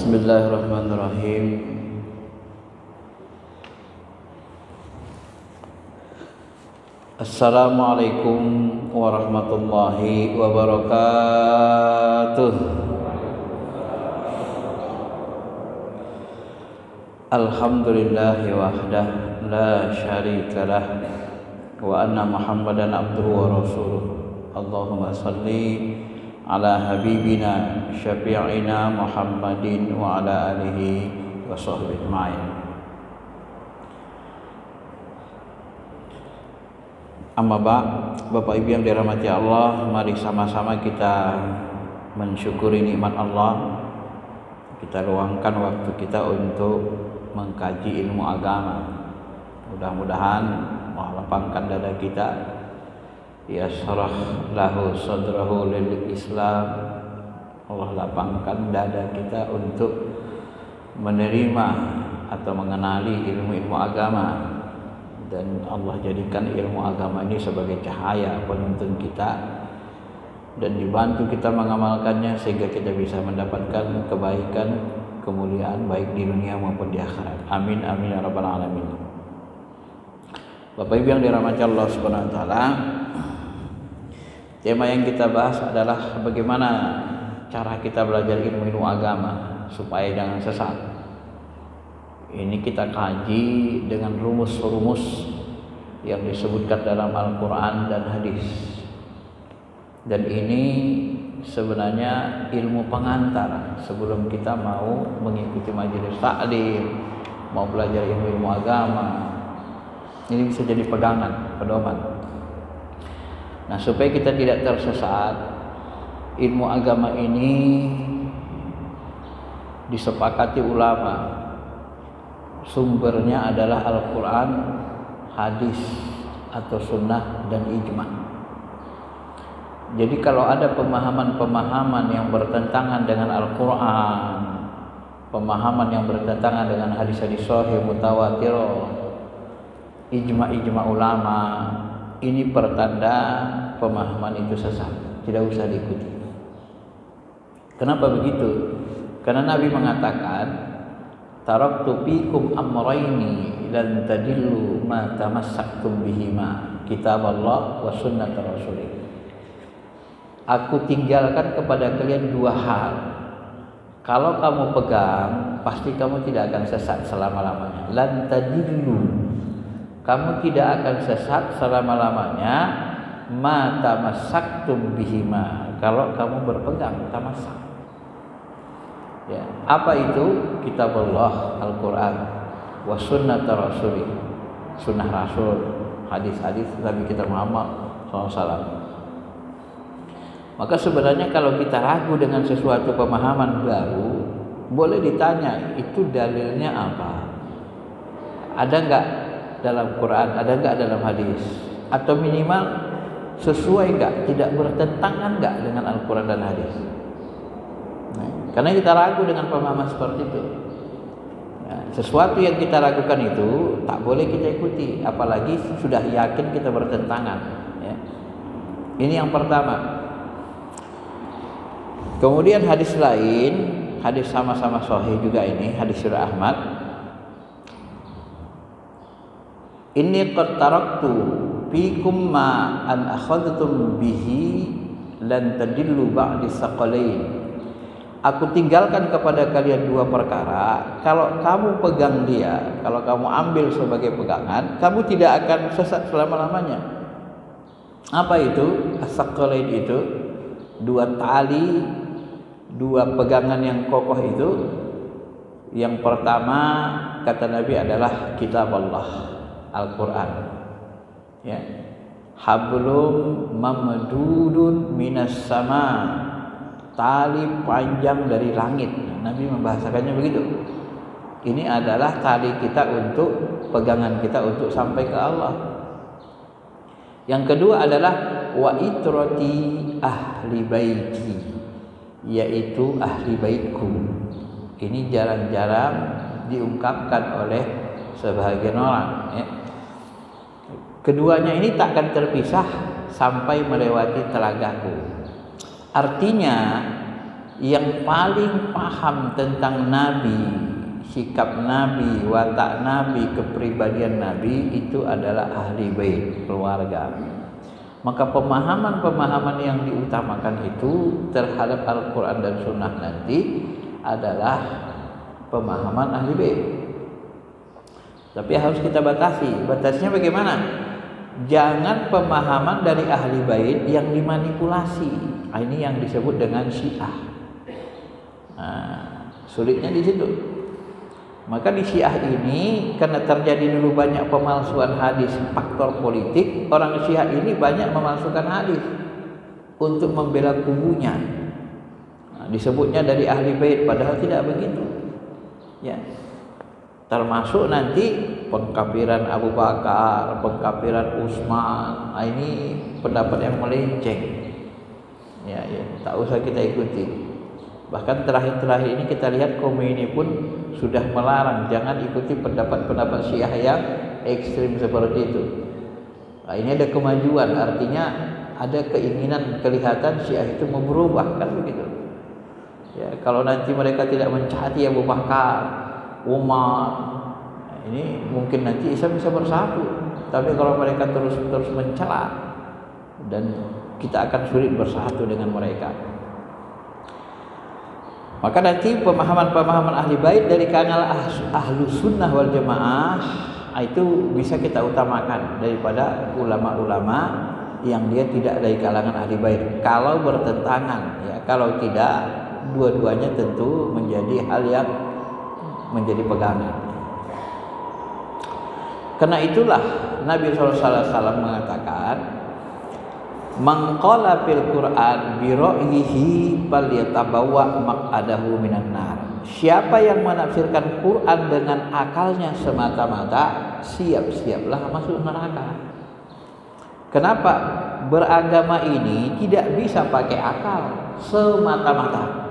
Bismillahirrahmanirrahim. Assalamualaikum warahmatullahi wabarakatuh. Alhamdulillahi wahdah la syarikalah wa anna Muhammadan abduhu wa rasuluh. Allahumma salli ala habibina syafi'ina Muhammadin wa ala alihi wa sahbihi ajma'in. Amma ba'd, Bapak Ibu yang dirahmati Allah, mari sama-sama kita mensyukuri nikmat Allah. Kita luangkan waktu kita untuk mengkaji ilmu agama. Mudah-mudahan Allah lapangkan dada kita, yasrah lahu sadrahu lil Islam. Allah lapangkan dada kita untuk menerima atau mengenali ilmu-ilmu agama, dan Allah jadikan ilmu agama ini sebagai cahaya penuntun kita, dan dibantu kita mengamalkannya sehingga kita bisa mendapatkan kebaikan, kemuliaan baik di dunia maupun di akhirat. Amin amin ya rabbal alamin. Bapak Ibu yang dirahmati Allah Subhanahu wa taala, tema yang kita bahas adalah bagaimana cara kita belajar ilmu agama supaya jangan sesat. Ini kita kaji dengan rumus-rumus yang disebutkan dalam Al-Quran dan hadis. Dan ini sebenarnya ilmu pengantar sebelum kita mau mengikuti majelis taklim, mau belajar ilmu agama. Ini bisa jadi pegangan, pedoman. Nah, supaya kita tidak tersesat, ilmu agama ini disepakati ulama, sumbernya adalah Al-Quran, hadis atau sunnah dan ijma'. Jadi kalau ada pemahaman-pemahaman yang bertentangan dengan Al-Quran, pemahaman yang bertentangan dengan hadis-hadis sahih mutawatir, ijma' ulama, ini pertanda pemahaman itu sesat, tidak usah diikuti. Kenapa begitu? Karena Nabi mengatakan, taraktu fikum amrayni lan tadillu ma tamassaktum bihima, kitab Allah wa sunnat rasulih. Aku tinggalkan kepada kalian dua hal. Kalau kamu pegang, pasti kamu tidak akan sesat selama-lamanya. Lan tadillu, kamu tidak akan sesat selama-lamanya. Ma tamassaktum bihima, kalau kamu berpegang tamassak. Ya, apa itu? Kitab Allah, Al-Quran, wa sunnat rasulih, sunnah Rasul, hadis-hadis Nabi kita Muhammad SAW. Maka sebenarnya kalau kita ragu dengan sesuatu pemahaman baru, boleh ditanya, itu dalilnya apa? Ada enggak dalam Quran, ada enggak dalam hadis? Atau minimal sesuai enggak, tidak bertentangan enggak dengan Al-Quran dan hadis? Nah, karena kita ragu dengan pemahaman seperti itu. Nah, sesuatu yang kita ragukan itu tak boleh kita ikuti, apalagi sudah yakin kita bertentangan. Ya. Ini yang pertama. Kemudian hadis lain, hadis sama-sama sahih juga ini, hadis surah Ahmad. Inni qad taraktu fikum ma an akhadtum bihi lan tadillu ba'di saqalain. Aku tinggalkan kepada kalian dua perkara, kalau kamu pegang dia, kalau kamu ambil sebagai pegangan, kamu tidak akan sesat selama-lamanya. Apa itu? As-saqalain itu dua tali, dua pegangan yang kokoh itu. Yang pertama kata Nabi adalah kitab Allah, Al-Quran. Ya. Hablum mamdudun minas sama, tali panjang dari langit. Nabi membahasakannya begitu. Ini adalah tali kita untuk pegangan kita untuk sampai ke Allah. Yang kedua adalah wa itrati ahli baiti, yaitu ahli baitku. Ini jarang-jarang diungkapkan oleh sebagian orang. Ya. Keduanya ini tak akan terpisah sampai melewati telagaku. Artinya yang paling paham tentang Nabi, sikap Nabi, watak Nabi, kepribadian Nabi itu adalah ahli bait, keluarga. Maka pemahaman-pemahaman yang diutamakan itu terhadap Al-Quran dan Sunnah nanti adalah pemahaman ahli bait. Tapi harus kita batasi. Batasnya bagaimana? Jangan pemahaman dari ahli bait yang dimanipulasi. Ini yang disebut dengan Syiah. Sulitnya di situ. Maka di Syiah ini karena terjadi dulu banyak pemalsuan hadis, faktor politik, orang Syiah ini banyak memalsukan hadis untuk membela kubunya. Disebutnya dari ahli bait padahal tidak begitu. Ya. Termasuk nanti pengkafiran Abu Bakar, pengkafiran Utsman. Ini pendapat yang melenceng. Ya, tak usah kita ikuti. Bahkan terakhir-terakhir ini kita lihat Khomeini pun sudah melarang jangan ikuti pendapat-pendapat Syiah yang ekstrim seperti itu. Ini ada kemajuan, artinya ada keinginan kelihatan Syiah itu mau berubah, kan begitu. Ya, kalau nanti mereka tidak mencaci Abu Bakar, Umar, ini mungkin nanti Islam bisa bersatu. Tapi kalau mereka terus mencela, dan kita akan sulit bersatu dengan mereka. Maka nanti pemahaman-pemahaman ahli bait dari kanal Ahlus Sunnah wal Jamaah itu bisa kita utamakan daripada ulama-ulama yang dia tidak dari kalangan ahli bait. Kalau bertentangan, ya, kalau tidak, dua-duanya tentu menjadi hal yang menjadi pegangan. Karena itulah Nabi SAW mengatakan, "Man qala fil Qur'an bi ra'yihi falyatabawwa maq'adahu minan nar." Siapa yang menafsirkan Quran dengan akalnya semata-mata, siap-siaplah masuk neraka. Kenapa? Beragama ini tidak bisa pakai akal semata-mata.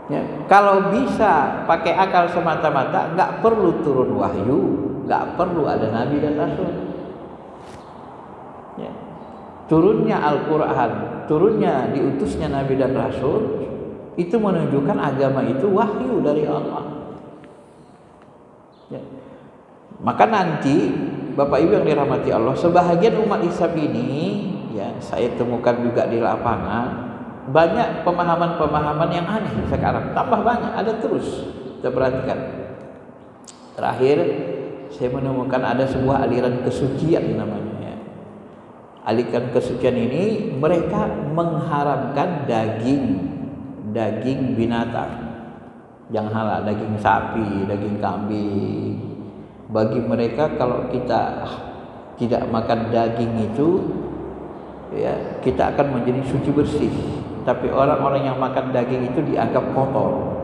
Ya, kalau bisa pakai akal semata-mata, nggak perlu turun wahyu, nggak perlu ada nabi dan rasul. Ya. Turunnya Al-Quran, turunnya diutusnya nabi dan rasul, itu menunjukkan agama itu wahyu dari Allah. Ya. Maka nanti Bapak Ibu yang dirahmati Allah, sebahagian umat Islam ini, ya, saya temukan juga di lapangan, banyak pemahaman-pemahaman yang aneh sekarang, tambah banyak, ada terus. Kita perhatikan. Terakhir saya menemukan ada sebuah aliran kesucian namanya. Aliran kesucian ini mereka mengharamkan daging binatang yang halal, daging sapi, daging kambing. Bagi mereka kalau kita tidak makan daging itu, ya, kita akan menjadi suci bersih. Tapi orang-orang yang makan daging itu dianggap kotor.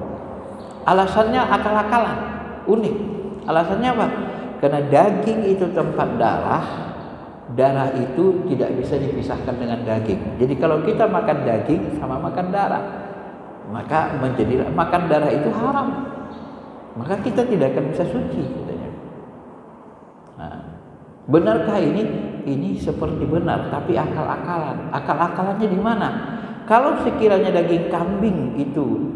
Alasannya akal-akalan, unik. Alasannya apa? Karena daging itu tempat darah. Darah itu tidak bisa dipisahkan dengan daging. Jadi kalau kita makan daging sama makan darah, maka menjadi makan darah itu haram. Maka kita tidak akan bisa suci. Nah, benarkah ini? Ini seperti benar, tapi akal-akalan. Akal-akalannya di mana? Kalau sekiranya daging kambing itu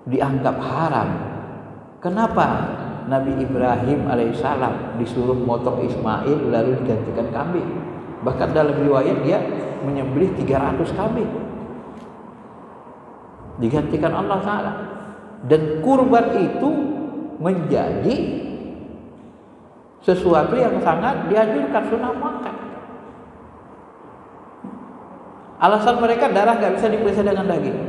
dianggap haram, kenapa Nabi Ibrahim alaihissalam disuruh motong Ismail lalu digantikan kambing? Bahkan dalam riwayat dia menyembelih 300 kambing, digantikan Allah Ta'ala. Dan kurban itu menjadi sesuatu yang sangat dianjurkan, sunnah makan. Alasan mereka darah gak bisa dipisah dengan daging.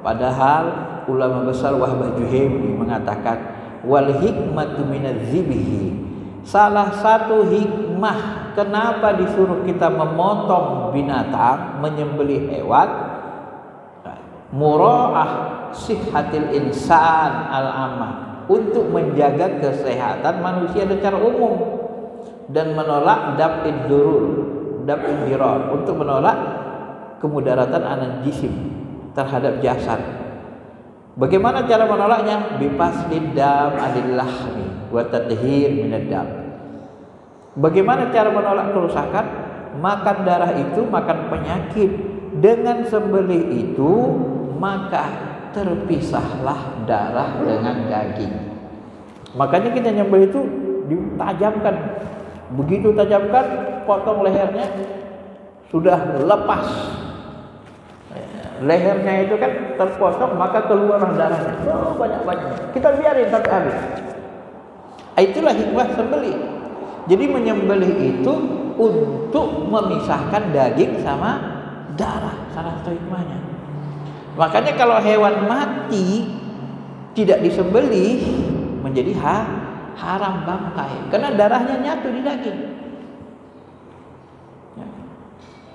Padahal ulama besar Wahbah Juhaimi mengatakan, wal hikmatu minadz-dzibhi. Salah satu hikmah kenapa disuruh kita memotong binatang, menyembelih hewan, mura'ah sihhatil insan al-amah, untuk menjaga kesehatan manusia secara umum dan menolak daf'id dirar, untuk menolak kemudaratan anan jisim terhadap jasad. Bagaimana cara menolaknya? Bifaslid dam adil lahmi wa tadhhir minad dam. Bagaimana cara menolak kerusakan? Makan darah itu makan penyakit. Dengan sembelih itu maka terpisahlah darah dengan daging. Makanya kita nyembelih itu ditajamkan. Begitu tajamkan, potong lehernya, sudah lepas. Lehernya itu kan terpotong, maka keluarlah darahnya. Oh, banyak-banyak. Kita biarin sampai habis. Itulah hikmah sembelih. Jadi menyembelih itu untuk memisahkan daging sama darah. Salah satu hikmahnya. Makanya kalau hewan mati tidak disembelih menjadi haram bangkai, karena darahnya nyatu di daging.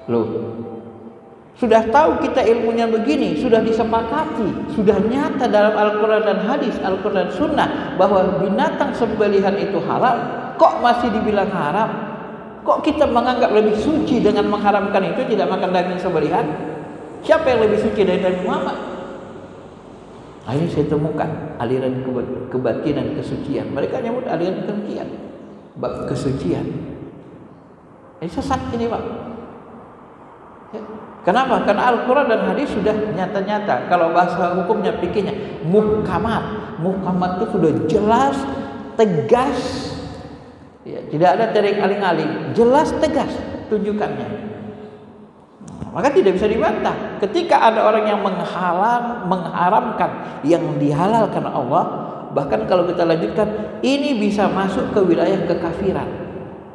Loh, sudah tahu kita ilmunya begini, sudah disepakati, sudah nyata dalam Al-Quran dan hadis, Al-Quran Sunnah bahwa binatang sembelihan itu halal, kok masih dibilang haram? Kok kita menganggap lebih suci dengan mengharamkan itu, tidak makan daging sembelihan? Siapa yang lebih suci dari Nabi Muhammad? Akhirnya saya temukan aliran kebatinan kesucian. Mereka nyebut aliran kesucian, bab kesucian. Ini sesat ini, Pak. Ya. Kenapa? Karena Al-Quran dan hadis sudah nyata-nyata. Kalau bahasa hukumnya pikirnya muhkamat. Muhkamat itu sudah jelas, tegas. Ya, tidak ada tarik aling-aling. Jelas, tegas tunjukannya. Maka tidak bisa dibantah. Ketika ada orang yang mengharamkan yang dihalalkan Allah, bahkan kalau kita lanjutkan, ini bisa masuk ke wilayah kekafiran.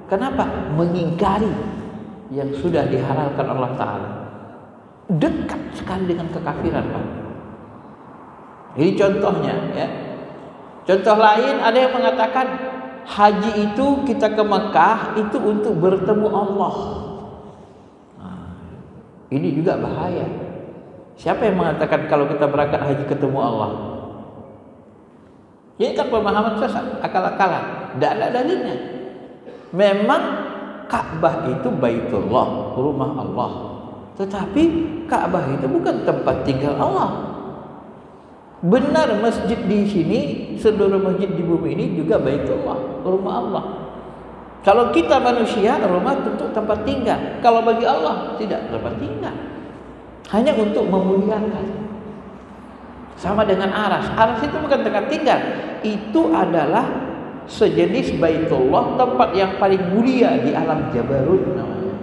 Kenapa? Mengingkari yang sudah dihalalkan Allah Ta'ala. Dekat sekali dengan kekafiran, Pak. Ini contohnya, ya. Contoh lain, ada yang mengatakan haji itu kita ke Mekah itu untuk bertemu Allah. Ini juga bahaya. Siapa yang mengatakan kalau kita berangkat haji ketemu Allah? Ini kan pemahaman sesat, akal-akalan. Tidak ada dalilnya. Memang Ka'bah itu Baitullah, rumah Allah. Tetapi Ka'bah itu bukan tempat tinggal Allah. Benar masjid di sini, seluruh masjid di bumi ini juga Baitullah, rumah Allah. Kalau kita manusia, rumah tentu tempat tinggal. Kalau bagi Allah tidak tempat tinggal, hanya untuk memuliakan. Sama dengan aras. Aras itu bukan tempat tinggal, itu adalah sejenis Baitullah, tempat yang paling mulia di alam Jabarut namanya.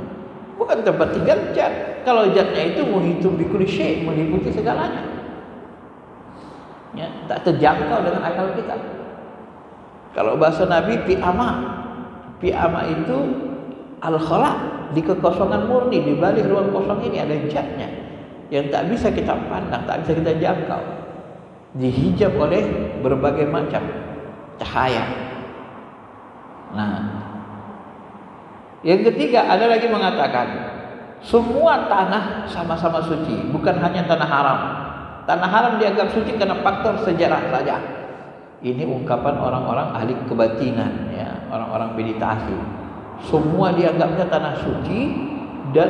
Bukan tempat tinggal jat. Kalau jatnya itu muhitum bikulli syai', meliputi segalanya. Ya, tak terjangkau dengan akal kita. Kalau bahasa Nabi pi'ama. Pi'ama itu al-khala, di kekosongan murni, di balik ruang kosong ini ada jatnya yang tak bisa kita pandang, tak bisa kita jangkau, dihijab oleh berbagai macam cahaya. Nah, yang ketiga ada lagi mengatakan semua tanah sama-sama suci, bukan hanya tanah haram. Tanah haram dianggap suci karena faktor sejarah saja. Ini ungkapan orang-orang ahli kebatinan, ya, orang-orang meditasi. Semua dianggapnya tanah suci dan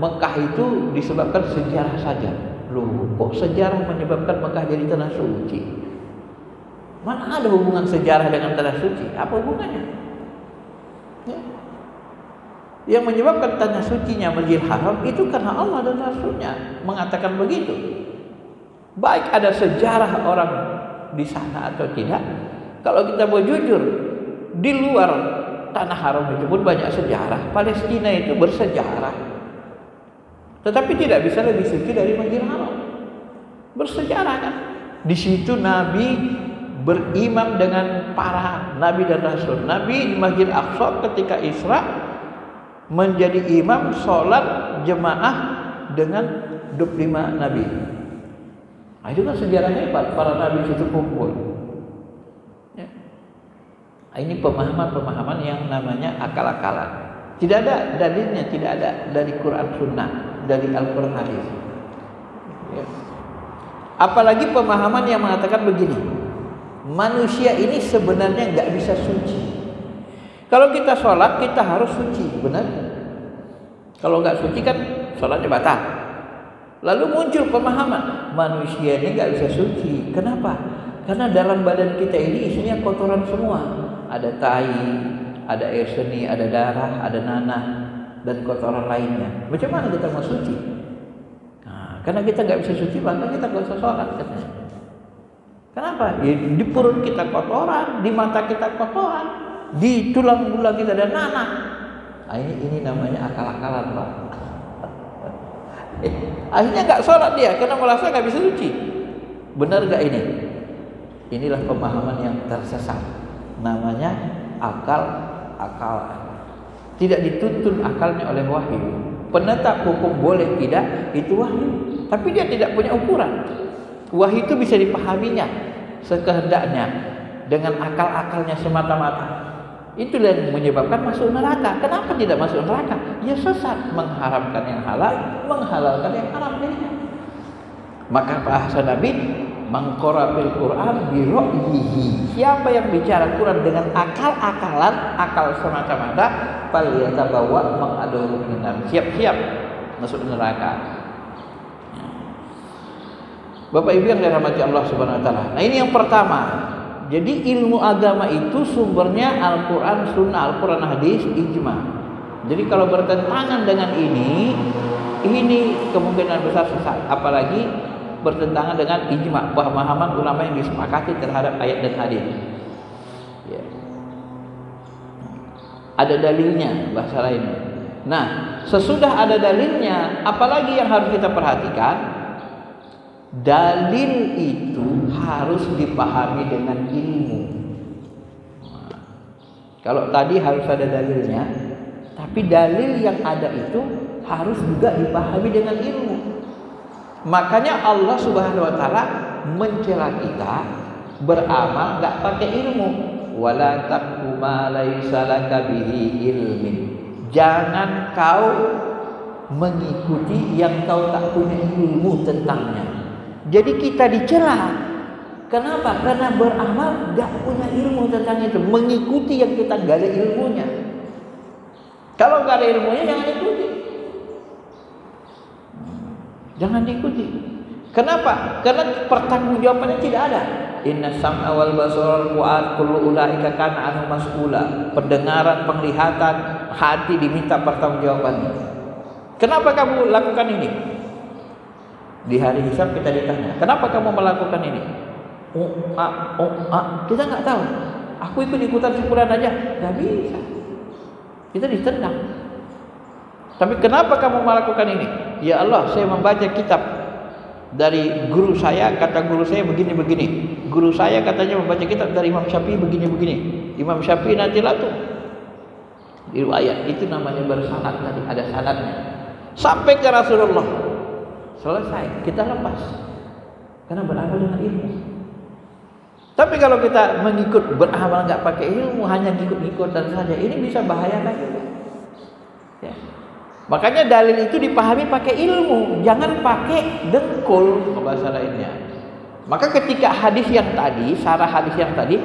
Mekah itu disebabkan sejarah saja. Loh, kok sejarah menyebabkan Mekah jadi tanah suci? Mana ada hubungan sejarah dengan tanah suci? Apa hubungannya? Ya. Yang menyebabkan tanah sucinya Masjidil Haram itu karena Allah dan Rasulnya mengatakan begitu. Baik ada sejarah orang di sana atau tidak, kalau kita mau jujur, di luar tanah haram itu pun banyak sejarah. Palestina itu bersejarah, tetapi tidak bisa lebih suci dari Masjidil Haram. Bersejarah kan? Di situ Nabi berimam dengan para nabi dan rasul. Nabi di Masjid Aqsa ketika Isra menjadi imam sholat jemaah dengan 25 nabi. Nah, itu kan sejarah hebat, para nabi itu kumpul. Ya. Nah, ini pemahaman-pemahaman yang namanya akal-akalan. Tidak ada dalilnya, tidak ada dari Quran Sunnah, dari Al-Quran hadis. Ya. Apalagi pemahaman yang mengatakan begini, manusia ini sebenarnya nggak bisa suci. Kalau kita sholat kita harus suci, benar? Kalau nggak suci kan sholatnya batal. Lalu muncul pemahaman manusia ini nggak bisa suci. Kenapa? Karena dalam badan kita ini isinya kotoran semua. Ada tai, ada air seni, ada darah, ada nanah dan kotoran lainnya. Macam mana kita mau suci? Nah, Karena kita nggak bisa suci, maka kita nggak usah sholat katanya. Kenapa? Ya, di perut kita kotoran, di mata kita kotoran, di tulang belulang kita ada nanah. Nah, ini namanya akal-akalan, Pak. Akhirnya nggak sholat dia karena merasa nggak bisa suci. Benar nggak ini? Inilah pemahaman yang tersesat. Namanya akal-akalan. Tidak dituntun akalnya oleh wahyu. Penetap hukum boleh tidak itu wahyu, tapi dia tidak punya ukuran. Wahyu itu bisa dipahaminya sekehendaknya dengan akal-akalnya semata-mata. Itulah yang menyebabkan masuk neraka. Kenapa tidak masuk neraka? Ya sesat, mengharamkan yang halal, menghalalkan yang haram jadinya. Maka bahasa Nabi, mangqarabil Quran bi ra'yihi. Siapa yang bicara Quran dengan akal-akalan, akal semata-mata, falyatabawwa maq'adahu minan nar. Siap-siap masuk neraka. Bapak Ibu yang dirahmati Allah Subhanahu wa taala. Nah, ini yang pertama. Jadi ilmu agama itu sumbernya Al-Qur'an, Sunnah, Al-Qur'an, hadis, ijma. Jadi kalau bertentangan dengan ini kemungkinan besar sesat. Apalagi bertentangan dengan ijma, pemahaman ulama yang disepakati terhadap ayat dan hadis. Ya. Ada dalilnya bahasa lainnya. Nah, sesudah ada dalilnya, apalagi yang harus kita perhatikan? Dalil itu harus dipahami dengan ilmu. Nah, kalau tadi harus ada dalilnya, tapi dalil yang ada itu harus juga dipahami dengan ilmu. Makanya Allah Subhanahu wa taala mencela kita beramal enggak pakai ilmu. Wala taqfu ma laisa laka bihi ilmin. Jangan kau mengikuti yang kau tak punya ilmu tentangnya. Jadi kita dicela. Kenapa? Karena beramal enggak punya ilmu tentang itu, mengikuti yang kita enggak ada ilmunya. Kalau enggak ada ilmunya jangan ikuti. Jangan diikuti. Kenapa? Karena pertanggungjawabannya tidak ada. Inna sam'a wal basara wal fu'ad kullu ulaika kana anhu mas'ula. Pendengaran, penglihatan, hati diminta pertanggungjawabannya. Kenapa kamu lakukan ini? Di hari hisab kita ditanya, kenapa kamu melakukan ini? Kita nggak tahu. Aku ikut-ikutan syukuran aja, nggak bisa. Kita ditendang. Tapi kenapa kamu melakukan ini? Ya Allah, saya membaca kitab dari guru saya, kata guru saya begini-begini. Guru saya katanya membaca kitab dari Imam Syafi'i begini-begini. Imam Syafi'i nantilah tuh riwayat itu namanya bersanad, tadi ada sanadnya. Sampai ke Rasulullah. Selesai, kita lepas. Karena beramal dengan ilmu. Tapi kalau kita beramal nggak pakai ilmu, hanya ikut-ikutan saja, ini bisa bahayakan juga. Ya. Makanya dalil itu dipahami pakai ilmu, jangan pakai dengkul bahasa lainnya. Maka ketika hadis yang tadi, syarah hadis yang tadi,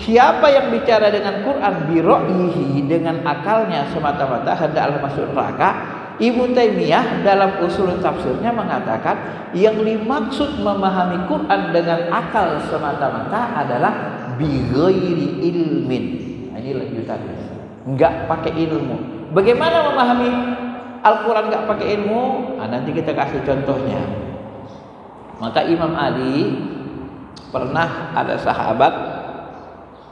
siapa yang bicara dengan Quran bi ra'yihi, dengan akalnya semata-mata hendaklah masuk neraka. Ibnu Taimiyah dalam usul tafsirnya mengatakan yang dimaksud memahami Quran dengan akal semata-mata adalah bi ghairi ilmin. Nah, ini lanjutannya. Enggak pakai ilmu. Bagaimana memahami Al-Quran enggak pakai ilmu? Nah, nanti kita kasih contohnya. Maka Imam Ali pernah ada sahabat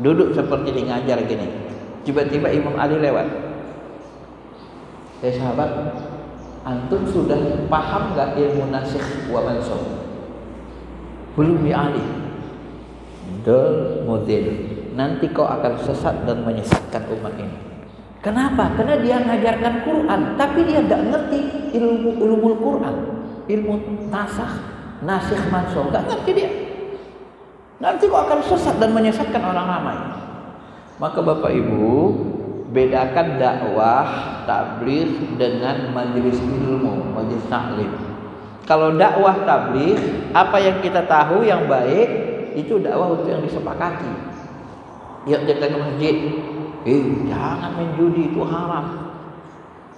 duduk seperti ini ngajar gini. Tiba-tiba Imam Ali lewat. Sahabat, antum sudah paham gak ilmu nasikh wa mansukh? Belum ya Ali. Dol model. Nanti kau akan sesat dan menyesatkan umat ini. Kenapa? Karena dia mengajarkan Quran, tapi dia tidak ngerti ilmu Quran, ilmu nasikh mansukh, nggak ngerti dia. Nanti kau akan sesat dan menyesatkan orang ramai. Maka Bapak Ibu, bedakan dakwah tabligh dengan majelis ilmu, majelis taklim. Kalau dakwah tabligh, apa yang kita tahu yang baik itu dakwah untuk yang disepakati. Yuk kita ke masjid, jangan main judi, itu haram.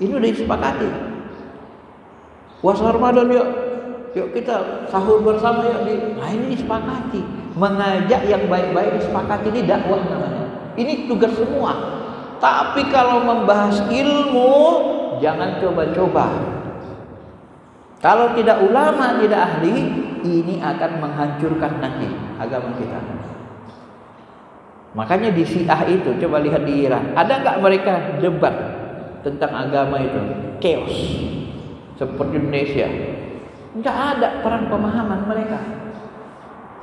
Ini udah disepakati. Puasa Ramadan yuk kita sahur bersama yuk. Nah ini disepakati. Mengajak yang baik-baik disepakati, ini dakwah namanya. Ini tugas semua. Tapi kalau membahas ilmu, jangan coba-coba. Kalau tidak ulama, tidak ahli, ini akan menghancurkan nanti agama kita. Makanya di Syiah itu, coba lihat di Iran, ada nggak mereka debat tentang agama itu? Chaos seperti Indonesia. Nggak ada perang pemahaman mereka.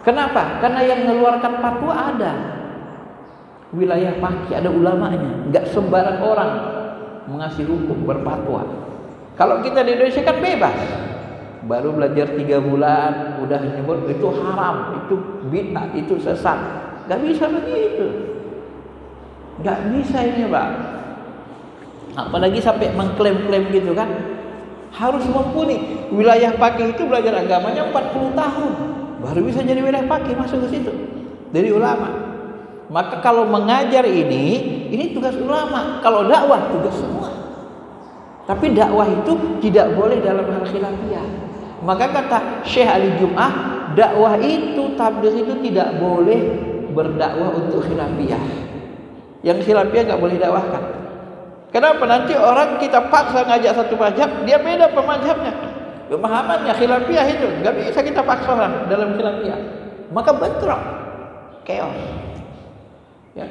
Kenapa? Karena yang mengeluarkan fatwa ada wilayah Paki, ada ulamanya. Nggak sembarang orang mengasih hukum berfatwa. Kalau kita di Indonesia kan bebas. Baru belajar 3 bulan udah nyebut itu haram, itu bid'ah, itu sesat. Nggak bisa begitu. Nggak bisa ini, Pak. Apalagi sampai mengklaim-klaim gitu kan. Harus mumpuni. Wilayah Paki itu belajar agamanya 40 tahun. Baru bisa jadi wilayah Paki, masuk ke situ. Dari ulama. Maka kalau mengajar ini tugas ulama. Kalau dakwah, tugas semua. Tapi dakwah itu tidak boleh dalam hal khilafiyah. Maka kata Syekh Ali Jum'ah, dakwah itu, tabligh itu tidak boleh berdakwah untuk khilafiyah. Yang khilafiyah nggak boleh dakwahkan. Kenapa? Nanti orang kita paksa ngajak satu mazhab, dia beda pemazhabnya, pemahamannya khilafiyah itu nggak bisa kita paksa orang dalam khilafiyah. Maka bentrok, chaos. Ya.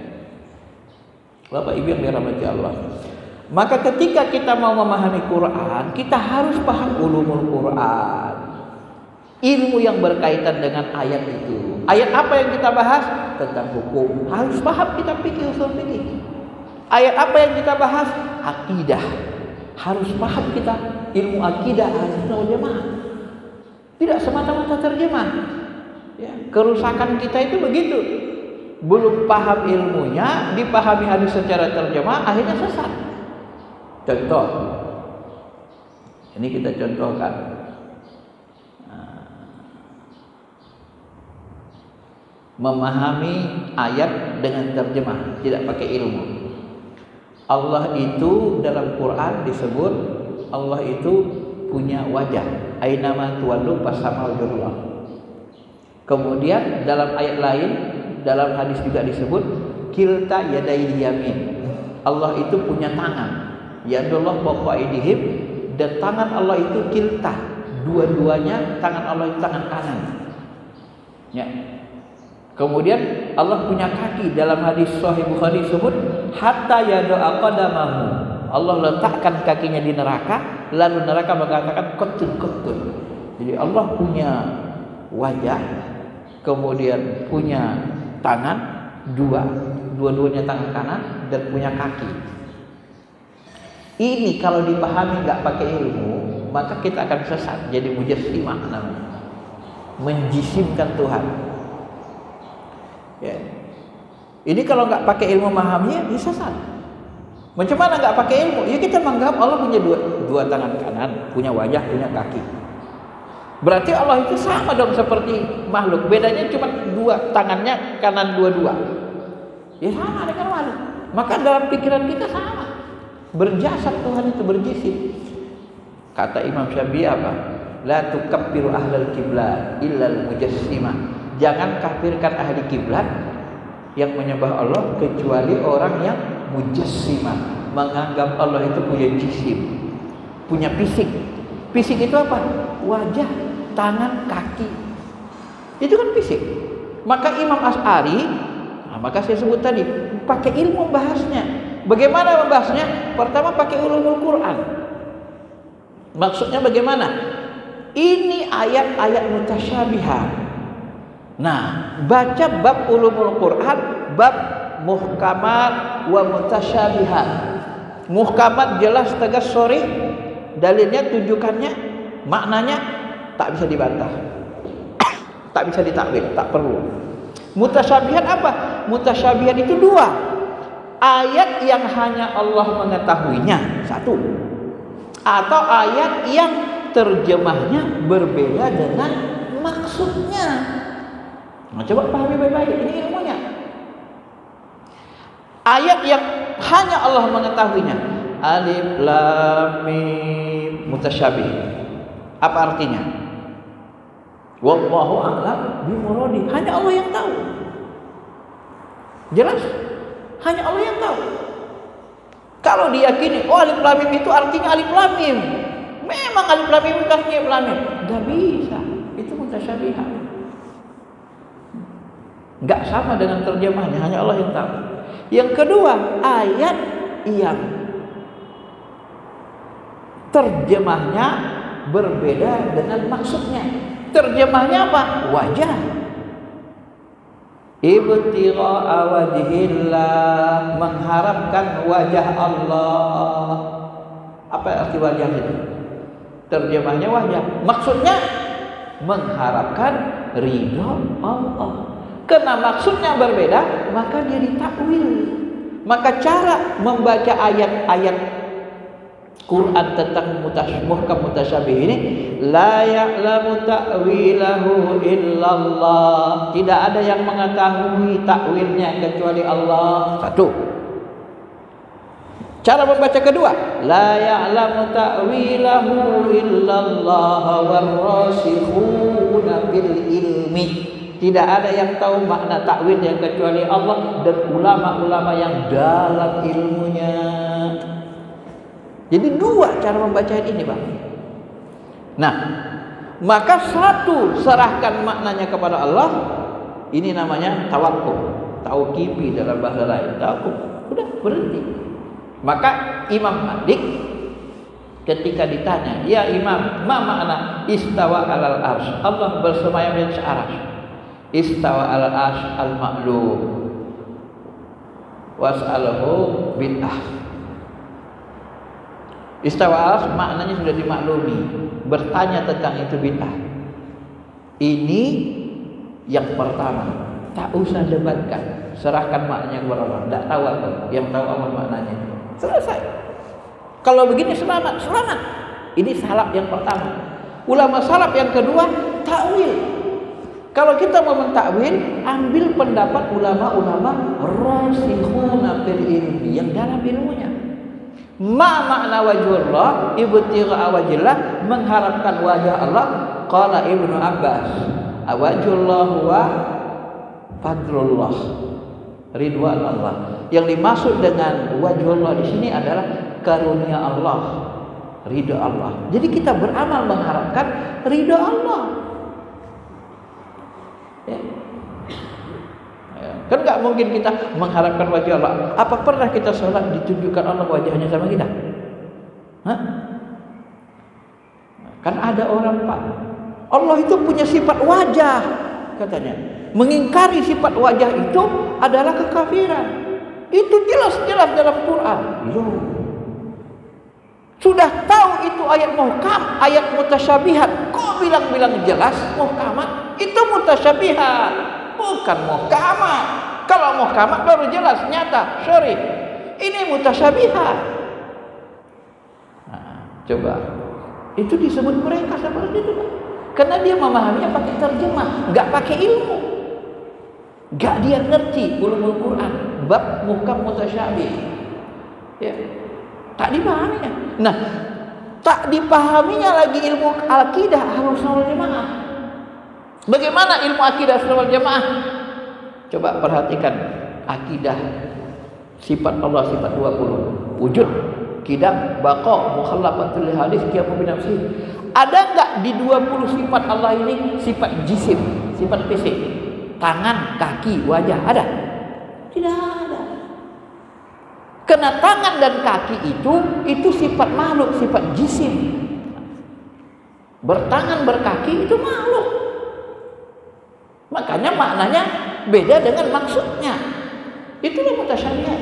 Bapak Ibu yang dirahmati Allah. Maka ketika kita mau memahami Quran, kita harus paham ulumul Quran. Ilmu yang berkaitan dengan ayat itu. Ayat apa yang kita bahas? Tentang hukum. Harus paham kita fikih, usul fikih. Ayat apa yang kita bahas? Akidah. Harus paham kita ilmu akidah Ahlussunnah wal Jamaah. Tidak semata-mata terjemah. Ya, kerusakan kita itu begitu. Belum paham ilmunya, dipahami hadis secara terjemah, akhirnya sesat. Contoh, ini kita contohkan. Memahami ayat dengan terjemah, tidak pakai ilmu. Allah itu dalam Quran disebut Allah itu punya wajah. Ainama tuwallu fasamma wajhullah. Kemudian dalam ayat lain, dalam hadis juga disebut kilta yadayhi yamin. Allah itu punya tangan. Yadullah fawqa aydihim, dan tangan Allah itu kilta. Dua-duanya tangan Allah itu tangan kanan. Ya. Kemudian Allah punya kaki. Dalam hadis Sahih Bukhari disebut hatta yada'a qadamahu. Allah letakkan kakinya di neraka, lalu neraka mengatakan qutun. Jadi Allah punya wajah, kemudian punya tangan dua-duanya tangan kanan, dan punya kaki. Ini kalau dipahami nggak pakai ilmu, maka kita akan sesat, jadi mujassimah namanya, menjisimkan Tuhan. Ya. Ini kalau nggak pakai ilmu memahaminya, ya sesat. Macam mana nggak pakai ilmu? Ya kita menganggap Allah punya dua tangan kanan, punya wajah, punya kaki. Berarti Allah itu sama dong seperti makhluk. Bedanya cuma dua tangannya kanan dua-dua. Ya sama dengan makhluk. Maka dalam pikiran kita sama. Berjasad Tuhan itu berjisim. Kata Imam Syafi'i apa? La tukaffiru ahlal kiblat illal mujassimah. Jangan kafirkan ahli kiblat yang menyembah Allah kecuali orang yang mujassimah, menganggap Allah itu punya jisim, punya fisik. Fisik itu apa? Wajah, tangan, kaki. Itu kan fisik. Maka Imam Asy'ari, maka saya sebut tadi, pakai ilmu membahasnya. Bagaimana membahasnya? Pertama pakai ulumul Quran. Maksudnya bagaimana? Ini ayat-ayat mutasyabihat. Nah, baca bab ulumul Quran, bab muhkamat wa mutasyabihat. Muhkamat jelas tegas sharih, dalilnya, tunjukannya, maknanya tak bisa dibantah. Tak bisa ditakwil, tak perlu. Mutasyabihat apa? Mutasyabihat itu dua. Ayat yang hanya Allah mengetahuinya, satu. Atau ayat yang terjemahnya berbeda dengan maksudnya. Nah, coba pahami baik-baik, ini ilmunya. Ayat yang hanya Allah mengetahuinya, alif lam mim mutasyabih. Apa artinya? Wallahu a'lam bimuradi. Hanya Allah yang tahu. Jelas? Hanya Allah yang tahu. Kalau diyakini, oh alif lam mim itu artinya alif lam mim, Memang alif lam mim kasih lam mim. Enggak bisa. Itu mutasyabihat. Enggak sama dengan terjemahnya, hanya Allah yang tahu. Yang kedua, ayat yang terjemahnya berbeda dengan maksudnya. Terjemahnya apa? Wajah. Ibtigha'a wajhillah, mengharapkan wajah Allah. Apa arti wajah itu? Terjemahnya wajah. Maksudnya mengharapkan ridho Allah. Karena maksudnya berbeda, maka dia ditakwil. Maka cara membaca ayat-ayat Quran tentang muhkam mutasyabih ini, la ya'lamu ta'wilahu illallah. Tidak ada yang mengetahui takwilnya kecuali Allah. Satu. Cara membaca kedua, la ya'lamu ta'wilahu illallah warrasikhuna fil ilmi. Tidak ada yang tahu makna takwilnya kecuali Allah dan ulama-ulama yang dalam ilmunya. Jadi dua cara membaca ini, Bang. Nah, maka satu, serahkan maknanya kepada Allah. Ini namanya tawakkul. Tauqifi dalam bahasa lain. Tawakkul. Udah berhenti. Maka Imam Malik ketika ditanya, "Ya Imam, ma makna istawa alal arsy?" Allah bersemayam di atas arsy. Istawa alal arsy al-ma'lum. Was'alahu bid'ah. Istawa arsy maknanya sudah dimaklumi. Bertanya tentang itu bid'ah. Ini yang pertama. Tak usah debatkan. Serahkan maknanya kepada Allah. Tak tahu apa. Yang tahu Allah maknanya. Selesai. Kalau begini selamat. Ini salaf yang pertama. Ulama salaf yang kedua, takwil. Kalau kita mau mentakwil, ambil pendapat ulama-ulama rasikhuna fil ilmi, yang dalam ilmunya. Ma makna wajhullah, ibtigha'a wajhillah, mengharapkan wajah Allah. Qala Ibnu Abbas, wajhullah wa fadlullah, ridwan Allah. Yang dimaksud dengan wajhullah di sini adalah karunia Allah, ridha Allah. Jadi kita beramal mengharapkan ridha Allah. Ya. Kan nggak mungkin kita mengharapkan wajah Allah. Apa pernah kita sholat ditunjukkan Allah wajahnya sama kita? Hah? Kan ada orang, Pak, Allah itu punya sifat wajah, katanya. Mengingkari sifat wajah itu adalah kekafiran. Itu jelas-jelas dalam Quran. Sudah tahu itu ayat muhkam, ayat mutasyabihat. Kok bilang-bilang jelas muhkamat? Itu mutasyabihat, bukan muhkamat. Kalau muhkamat baru jelas, nyata, syar'i. Ini mutasyabihat. Nah, coba. Itu disebut mereka seperti itu, Pak. Karena dia memahaminya pakai terjemah, nggak pakai ilmu. Nggak dia ngerti ulumul Quran, bab muhkam mutasyabih. Ya. Tak dipahaminya. Nah, tak dipahaminya lagi ilmu akidah Ahlussunnah wal Jamaah. Bagaimana ilmu akidah Ahlussunnah wal Jamaah? Coba perhatikan akidah sifat Allah, sifat 20. Wujud, qidam, baqa, mukhallafatul hadis, qiyamu bi nafsi. Ada enggak di 20 sifat Allah ini sifat jisim, sifat fisik? Tangan, kaki, wajah, ada? Tidak ada. Karena tangan dan kaki itu sifat makhluk, sifat jisim. Bertangan, berkaki itu makhluk. Makanya maknanya beda dengan maksudnya. Itulah mutasyabihat.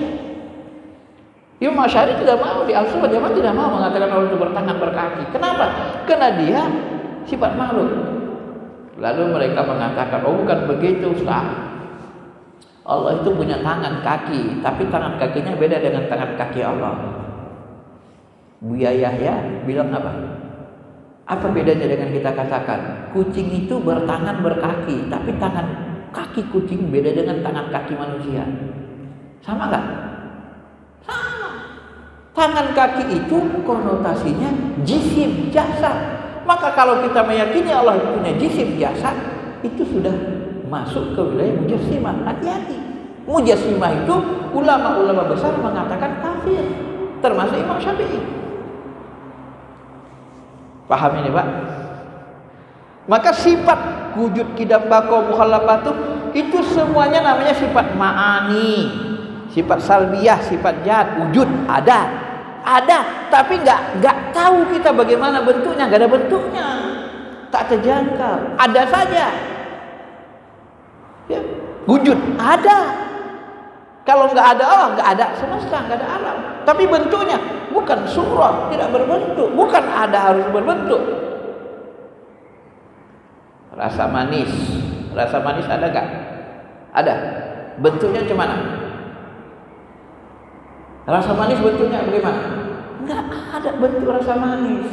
Imam Asy'ari tidak mau, di Ahlussunnah wal Jamaah tidak mau mengatakan Allah itu bertangan, berkaki. Kenapa? Karena dia sifat makhluk. Lalu mereka mengatakan, oh bukan begitu, Ustaz. Allah itu punya tangan, kaki, tapi tangan kakinya beda dengan tangan kaki Allah. Buya Yahya bilang apa? Apa bedanya dengan kita katakan kucing itu bertangan, berkaki, tapi tangan kaki kucing beda dengan tangan kaki manusia? Sama nggak? Sama. Tangan kaki itu konotasinya jisim, jasad. Maka kalau kita meyakini Allah punya jisim, jasad, itu sudah masuk ke wilayah mujassimah. Hati-hati. Mujassimah itu ulama-ulama besar mengatakan kafir, termasuk Imam Syafi'i. Paham ini Pak? Maka sifat wujud, kidam, bako, mukhalafatu itu semuanya namanya sifat ma'ani, sifat salbiyah, sifat jad. Wujud ada, tapi nggak tahu kita bagaimana bentuknya, nggak ada bentuknya, tak terjangkau, ada saja. Ya, wujud ada. Kalau nggak ada Allah, nggak ada semesta, nggak ada alam. Tapi bentuknya bukan surah, tidak berbentuk, bukan ada harus berbentuk. Rasa manis ada nggak? Ada. Bentuknya cuman rasa manis bentuknya bagaimana? Nggak ada bentuk rasa manis.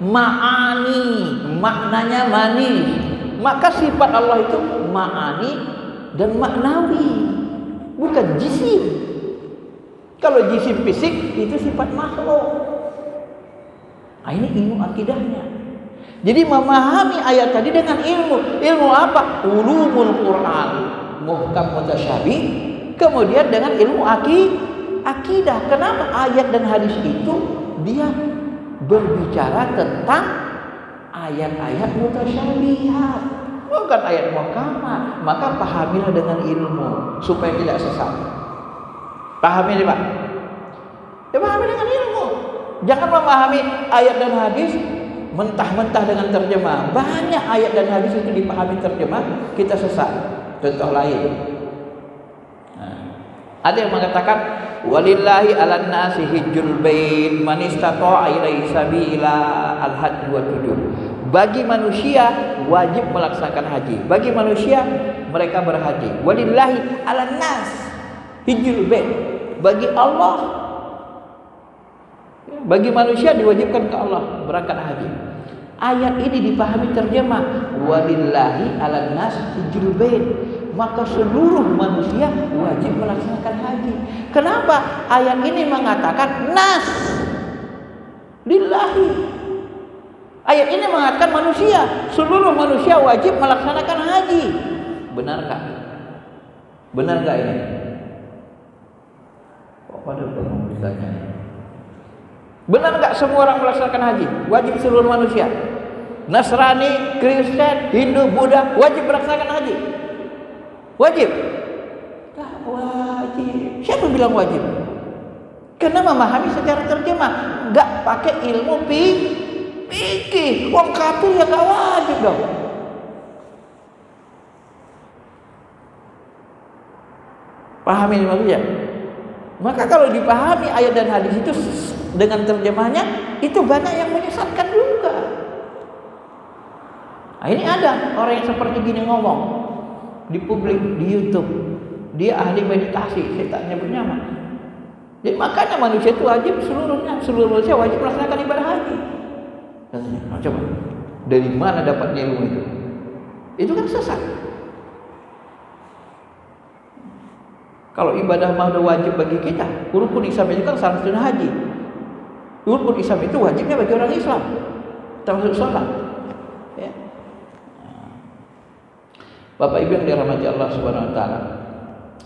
Ma'ani, maknanya manis. Maka sifat Allah itu ma'ani dan maknawi, bukan jisim. Kalau jisim fisik itu sifat makhluk. Nah, ini ilmu akidahnya. Jadi memahami ayat tadi dengan ilmu apa? Ulumul Quran, muhkam mutasyabih. Kemudian dengan ilmu akidah. Kenapa ayat dan hadis itu dia berbicara tentang ayat-ayat mutasyabihat, bukan ayat muhkamat. Maka pahamilah dengan ilmu supaya tidak sesat. Pahami ini Pak? Ya, pahami dengan ilmu. Jangan memahami ayat dan hadis mentah-mentah dengan terjemah. Banyak ayat dan hadis itu dipahami terjemah, kita sesat. Contoh lain, ada yang mengatakan walillahi 'alan nasi hijjul bait man istata'a ilaihi sabila, Al-Hajj 27. Bagi manusia wajib melaksanakan haji. Bagi manusia mereka berhaji. Walillahi 'alan nas hijjul bait. Bagi Allah, bagi manusia diwajibkan ke Allah berangkat haji. Ayat ini dipahami terjemah walillahi 'alan nas hijjul bait, maka seluruh manusia wajib melaksanakan haji. Kenapa ayat ini mengatakan nas lillahi? Ayat ini mengatakan manusia, seluruh manusia wajib melaksanakan haji. Benarkah? Benar enggak ini? Kok pada belum ditanya? Benar nggak semua orang melaksanakan haji? Wajib seluruh manusia. Nasrani, Kristen, Hindu, Buddha wajib melaksanakan haji. Wajib? Tak wajib. Siapa bilang wajib? Karena memahami secara terjemah, nggak pakai ilmu fikih. Wong kafir ya nggak wajib dong. Pahami ini maksudnya? Maka kalau dipahami ayat dan hadis itu dengan terjemahnya, itu banyak yang menyesatkan juga. Nah, ini ada orang yang seperti gini ngomong di publik, di YouTube. Dia ahli meditasi, setannya bernyaman. Jadi makanya manusia itu wajib seluruh manusia wajib melaksanakan ibadah haji. Nah, coba dari mana dapatnya ilmu itu? Itu kan sesat. Kalau ibadah mah udah wajib bagi kita, rukun Islam itu kan salah satunya haji. Rukun Islam itu wajibnya bagi orang Islam, termasuk sholat. Ya. Bapak Ibu yang dirahmati Allah Subhanahu Wa Taala.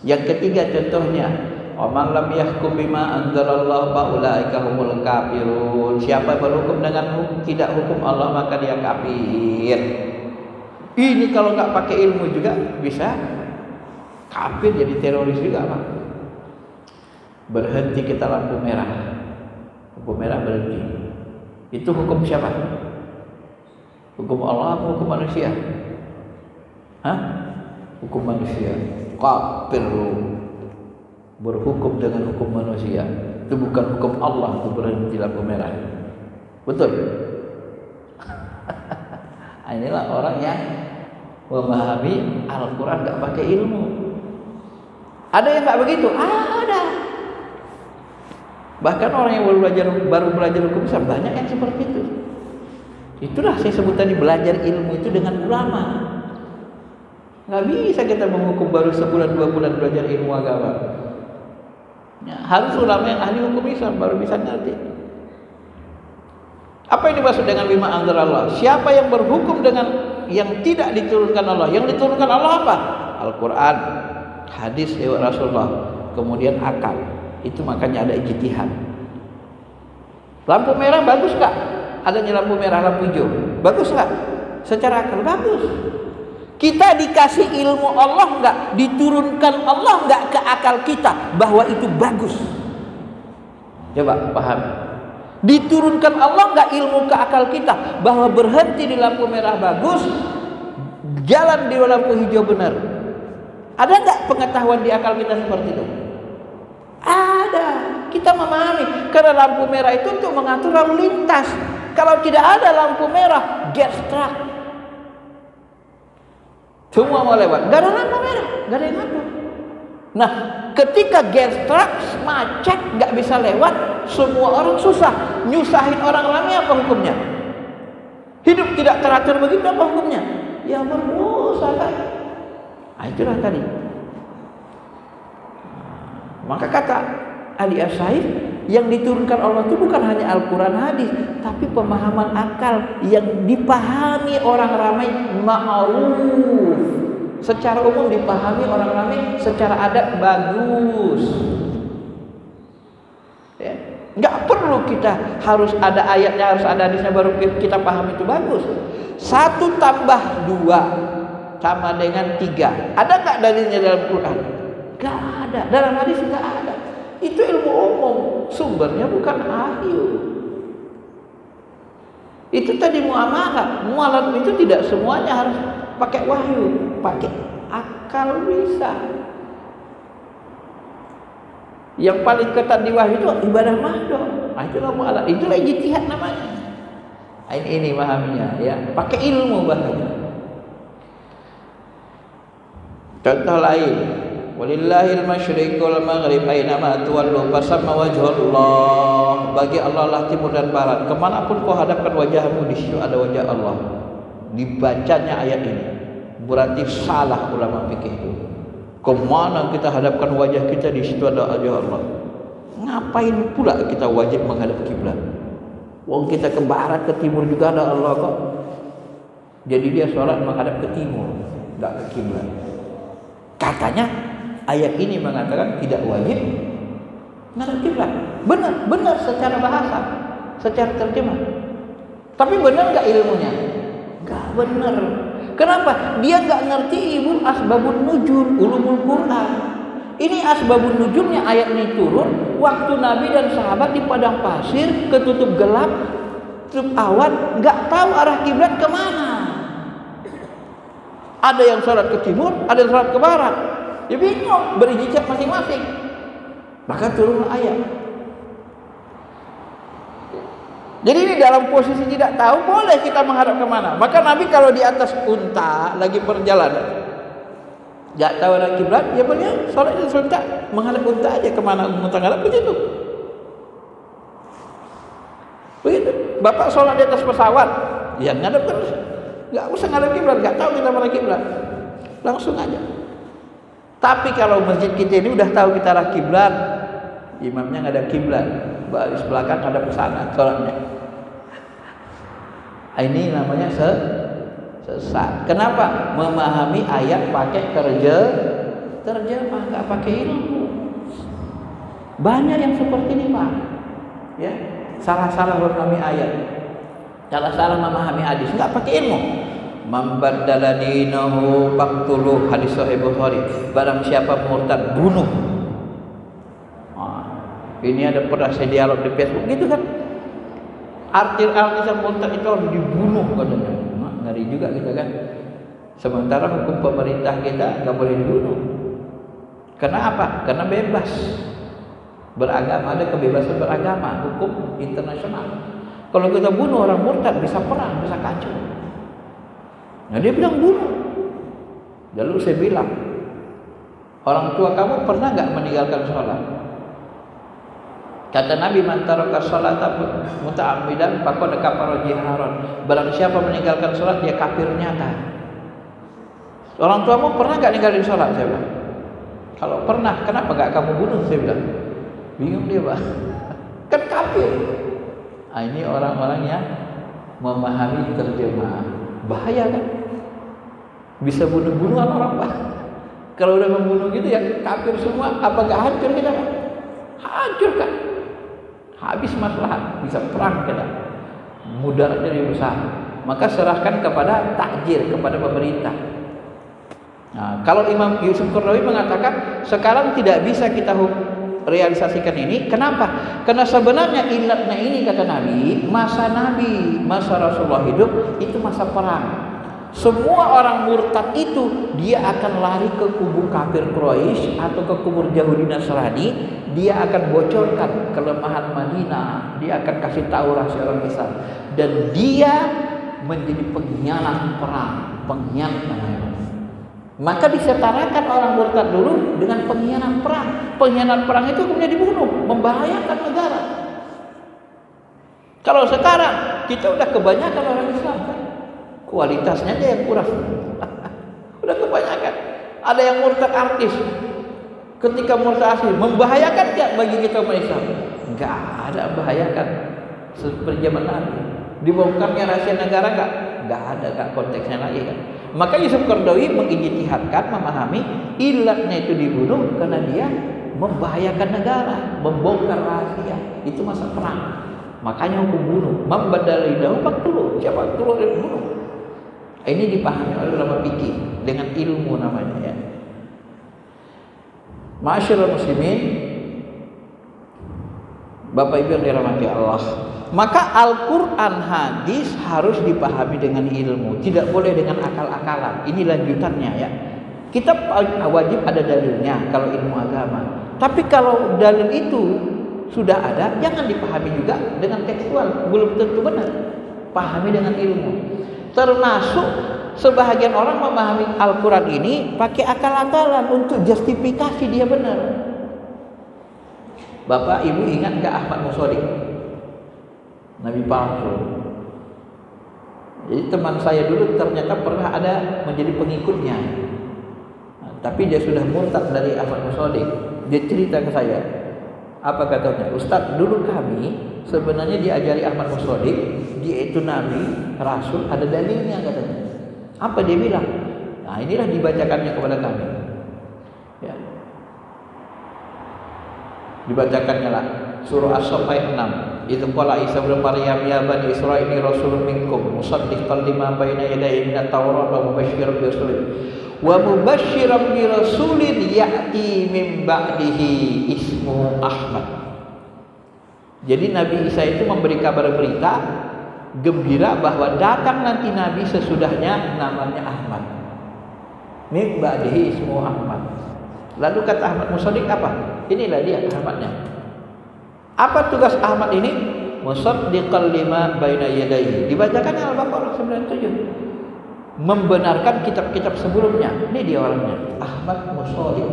Yang ketiga contohnya, man lam yahkum bima anzalallahu fa ulaika humul kafirun. Siapa berhukum dengan tidak hukum Allah maka dia kafir. Ini kalau nggak pakai ilmu juga bisa kafir, jadi teroris juga Pak. Berhenti kita lampu merah. Lampu merah berhenti. Itu hukum siapa? Hukum Allah atau hukum manusia? Hah? Hukum manusia. Kafir berhukum dengan hukum manusia. Itu bukan hukum Allah, itu berhenti lampu merah. Betul? Inilah orang yang memahami Al-Quran gak pakai ilmu. Ada yang gak begitu? Ada. Bahkan orang yang baru belajar hukum Islam banyak yang seperti itu. Itulah saya sebut tadi, belajar ilmu itu dengan ulama. Gak bisa kita menghukum baru sebulan 2 bulan belajar ilmu agama. Ya, harus ulama yang ahli hukum Islam baru bisa ngerti. Apa yang dimaksud dengan bima anzalallah? Siapa yang berhukum dengan yang tidak diturunkan Allah? Yang diturunkan Allah apa? Al-Quran, hadis Rasulullah, kemudian akal. Itu makanya ada ijtihad. Lampu merah bagus gak? adanya lampu merah, lampu hijau. Bagus nggak? Secara akal bagus. Kita dikasih ilmu Allah nggak? Diturunkan Allah nggak ke akal kita bahwa itu bagus? Coba paham. Diturunkan Allah nggak ilmu ke akal kita bahwa berhenti di lampu merah bagus, jalan di lampu hijau benar? Ada nggak pengetahuan di akal kita seperti itu? Ada. Kita memahami karena lampu merah itu untuk mengatur lalu lintas. Kalau tidak ada lampu merah, gas truck, semua mau lewat. Nggak ada lampu merah, nggak ada yang ngatur. Nah, ketika gas truck macet nggak bisa lewat, semua orang susah. Nyusahin orang ramai apa hukumnya? Hidup tidak teratur begitu apa hukumnya? Ya berdosa kan? Nah, itulah tadi. Maka kata Ali Asy-Syaikh, yang diturunkan Allah itu bukan hanya Al-Quran hadis, tapi pemahaman akal yang dipahami orang ramai ma'ruf. Secara umum dipahami orang ramai, secara adat bagus. Ya. Nggak perlu kita harus ada ayatnya, harus ada hadisnya baru kita paham itu bagus. 1 tambah 2 sama dengan 3. Ada nggak dalilnya dalam Quran? Nggak ada. Dalam hadis nggak ada. Itu ilmu umum, sumbernya bukan wahyu. Itu tadi muamalah. Muamalah itu tidak semuanya harus pakai wahyu, pakai akal bisa. Yang paling ketat di wahyu itu ibadah mahdoh. Nah, itulah muamalah. Itulah ijtihad namanya. Ini pahaminya, ya. Pakai ilmu bahasa. Contoh lain, walillahil masyriq wal maghrib aina tuwallu fasamma wajhullah. Bagi Allah lah timur dan barat, kemanapun kau hadapkan wajahmu, di situ ada wajah Allah. Dibacanya ayat ini berarti salah ulama fikih itu. Kemana kita hadapkan wajah kita, di situ ada wajah Allah. Ngapain pula kita wajib menghadap kiblat? Wong kita ke barat, ke timur juga ada Allah kok. Jadi dia sholat menghadap ke timur, tidak ke kiblat. Katanya ayat ini mengatakan tidak wajib menghadap kiblat. Benar secara bahasa, secara terjemah. Tapi benar nggak ilmunya? Nggak benar. Kenapa? Dia nggak ngerti ilmu asbabun nuzul, ulumul Quran. Ini asbabun nuzulnya ayat ini turun waktu Nabi dan sahabat di padang pasir, ketutup gelap, tutup awan, nggak tahu arah kiblat kemana. Ada yang sholat ke timur, ada yang sholat ke barat. Ya bingung, berijtihad masing-masing. Maka turun ayat. Jadi ini dalam posisi tidak tahu, boleh kita menghadap kemana. Maka Nabi kalau di atas unta lagi perjalanan, nggak tahu arah kiblat, ya boleh sholat di atas unta, menghadap unta aja kemana unta ngadap begitu. Begitu. Bapak sholat di atas pesawat, ya ngadap terus. Nggak usah ngadap kiblat, nggak tahu kita mana kiblat, langsung aja. Tapi kalau masjid kita ini udah tahu kita arah kiblat, imamnya ngadap kiblat, baris belakang ngadap ke sana sholatnya. Ini namanya sesat. Kenapa? Memahami ayat pakai terjemah, nggak pakai ilmu. Banyak yang seperti ini, Pak. Ya, salah-salah memahami ayat. Salah-salah memahami hadis, enggak pakai ilmu. Mambaddala dinahu faqtuluh, hadis sahih Bukhari. Barang siapa murtad, bunuh. Ini ada pernah saya dialog di Facebook gitu kan. Artis murtad itu harus dibunuh katanya. Ngeri juga kita kan. Sementara hukum pemerintah kita enggak boleh dibunuh. Karena apa? Karena bebas beragama, ada kebebasan beragama, hukum internasional. Kalau kita bunuh orang murtad, bisa perang, bisa kacau. Nah dia bilang bunuh. Lalu saya bilang, orang tua kamu pernah nggak meninggalkan sholat? Kata Nabi, man taraka sholata muta'ammidan faqad kafara jiharan. Barang siapa meninggalkan sholat, dia kafir nyata. Orang tuamu pernah nggak ninggalin sholat? Saya bilang. Kalau pernah, kenapa nggak kamu bunuh? Saya bilang. Bingung dia, Pak. Kan kafir. Nah, ini orang-orang yang memahami terjemah. Bahaya kan? Bisa bunuh-bunuhan orang, Pak. Kalau udah membunuh gitu ya kafir semua. Apa gak hancur kita, Pak? Hancur kan? Habis masalah, bisa perang kita. mudaratnya lebih besar. Maka serahkan kepada takjir, kepada pemerintah. Nah, kalau Imam Yusuf Qaradawi mengatakan sekarang tidak bisa kita realisasikan ini. Kenapa? Karena sebenarnya ilatnya ini, kata Nabi, masa Rasulullah hidup itu masa perang. Semua orang murtad itu dia akan lari ke kubu kafir Quraisy atau ke kubur Yahudi Nasrani. Dia akan bocorkan kelemahan Madinah. Dia akan kasih tahu rahasia orang Islam. Dan dia menjadi pengkhianat perang, pengkhianat namanya. Maka disetarakan orang murtad dulu dengan pengkhianat perang. Pengkhianat perang itu kemudian dibunuh, membahayakan negara. Kalau sekarang kita udah kebanyakan orang Islam kan? Kualitasnya aja yang kurang. Udah kebanyakan. Ada yang murtad artis. Ketika murtad asli membahayakan enggak bagi kita umat Islam? Enggak ada membahayakan. Seperti zaman Nabi. Dibongkarnya rahasia negara enggak ada kan konteksnya lagi kan. Maka Yusuf Qaradawi mengijtihadkan, memahami ilatnya itu dibunuh karena dia membahayakan negara, membongkar rahasia. Itu masa perang. Makanya hukum bunuh. Mambadalidahu faktuluh. Siapa turun dan bunuh? Ini dipahami oleh ulama fikih dengan ilmu namanya ya. Ma'asyiral muslimin, Bapak Ibu yang dirahmati Allah, maka Al-Quran hadis harus dipahami dengan ilmu, tidak boleh dengan akal-akalan. Ini lanjutannya ya. Kita wajib ada dalilnya kalau ilmu agama. Tapi kalau dalil itu sudah ada, jangan dipahami juga dengan tekstual, belum tentu benar. Pahami dengan ilmu. Termasuk sebahagian orang memahami Al-Quran ini pakai akal-akalan untuk justifikasi dia benar. Bapak Ibu ingat gak Ahmad Musodik? Nabi palsu. Jadi teman saya dulu ternyata pernah ada menjadi pengikutnya. Nah, tapi dia sudah murtad dari Ahmad Musodik. Dia cerita ke saya. Apa katanya? Ustadz, dulu kami sebenarnya diajari Ahmad Musodik, dia itu Nabi, Rasul, ada dalilnya katanya. Apa dia bilang? Nah inilah dibacakannya kepada kami. Ya. Dibacakannya lah surah As-Saff ayat 6. Idz qala Isa ibn Maryam ya bani Israil inni rasulun minkum musaddiqan lima baina yadayya minat Taurat wa mubasysyiran bi rasulin bi rasulin ya'ti min ba'dihi ismuhu Ahmad. Jadi Nabi Isa itu memberi kabar berita gembira bahwa datang nanti Nabi sesudahnya namanya Ahmad. Min ba'dihi ismuhu Ahmad. Lalu kata Ahmad Musodik apa? Inilah dia Ahmadnya. Apa tugas Ahmad ini? Musaddiqan lima baina yadayhi. Dibacakan Al-Baqarah 97. Membenarkan kitab-kitab sebelumnya. Ini dia orangnya, Ahmad Musodik.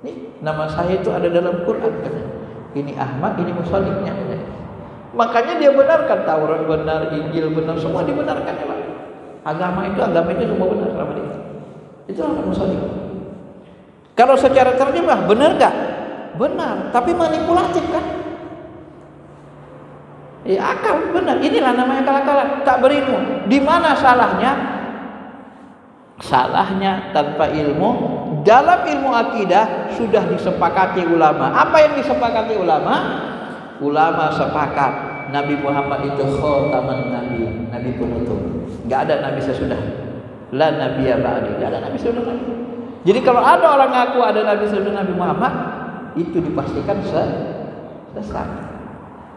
Ini nama saya itu ada dalam Quran katanya. Ini Ahmad, ini Musodiknya. Makanya dia benarkan Taurat benar, Injil benar, semua dibenarkan ya Pak. Agama itu semua benar sama dia. Itu Ahmad Musodik. Kalau secara terjemah benar gak? Benar, tapi manipulatif kan? Ya akal benar. Inilah namanya akal-akalan, tak berilmu. Di mana salahnya? Salahnya tanpa ilmu. Dalam ilmu akidah sudah disepakati ulama. Apa yang disepakati ulama? Ulama sepakat Nabi Muhammad itu khataman nabi, nabi penutup. Enggak ada nabi sesudah. La nabiyya ba'di. Enggak ada nabi sesudah Nabi. Jadi kalau ada orang ngaku ada nabi sesudah Nabi Muhammad, itu dipastikan sesat.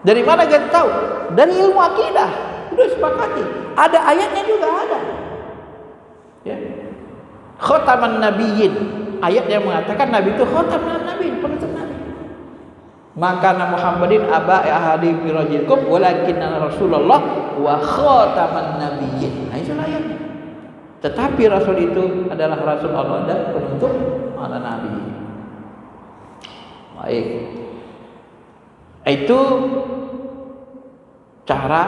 Dari mana kita tahu? Dari ilmu akidah. Sudah sepakati. Ada ayatnya juga ada. Ya. Khataman nabiyyin. Ayat yang mengatakan Nabi itu khataman nabiyyin, penutup nabi. Maka Muhammadin aba ahadi mirajilkum walakinna Rasulullah wa khataman nabiyyin. Nah itu ayatnya. Tetapi Rasul itu adalah Rasul Allah dan penutup para nabi. Baik. Itu cara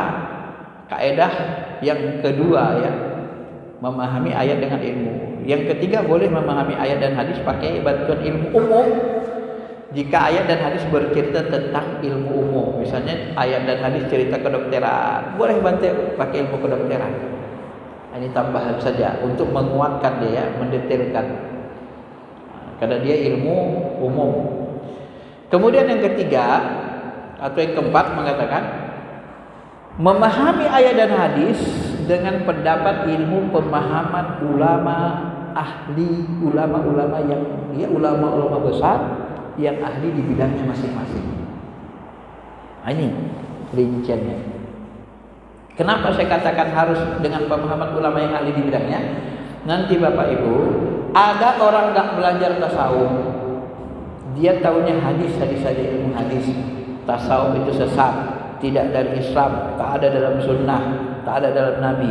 kaidah yang kedua ya, memahami ayat dengan ilmu. Yang ketiga boleh memahami ayat dan hadis pakai bantuan ilmu umum. Jika ayat dan hadis bercerita tentang ilmu umum, misalnya ayat dan hadis cerita kedokteran, boleh bantu pakai ilmu kedokteran. Ini tambahan saja untuk menguatkan dia, mendetailkan. Karena dia ilmu umum. Kemudian yang ketiga atau yang keempat mengatakan Memahami ayat dan hadis dengan pendapat ilmu pemahaman ulama ahli, ulama-ulama yang ulama-ulama besar yang ahli di bidangnya masing-masing. Ini rinciannya. Kenapa saya katakan harus dengan pemahaman ulama yang ahli di bidangnya? Nanti Bapak Ibu, ada orang nggak belajar tasawuf, dia taunya hadis saja, ilmu hadis. Tasawuf itu sesat, tidak dari Islam, tak ada dalam sunnah, tak ada dalam Nabi.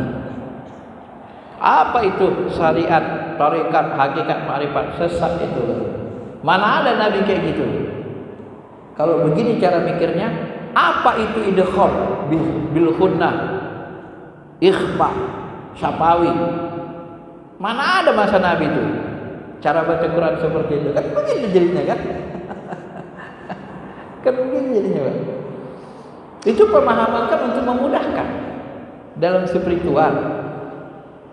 Apa itu syariat, tarekat, hakikat, ma'rifat? Sesat itu. Mana ada Nabi kayak gitu? Kalau begini cara mikirnya, apa itu idkhal bil khunnah, ikhfa, syafawi? Mana ada masa Nabi itu? Cara baca Quran seperti itu kan begitu jadinya kan? Kan begitu jadinya Pak. Itu pemahaman kan untuk memudahkan dalam spiritual.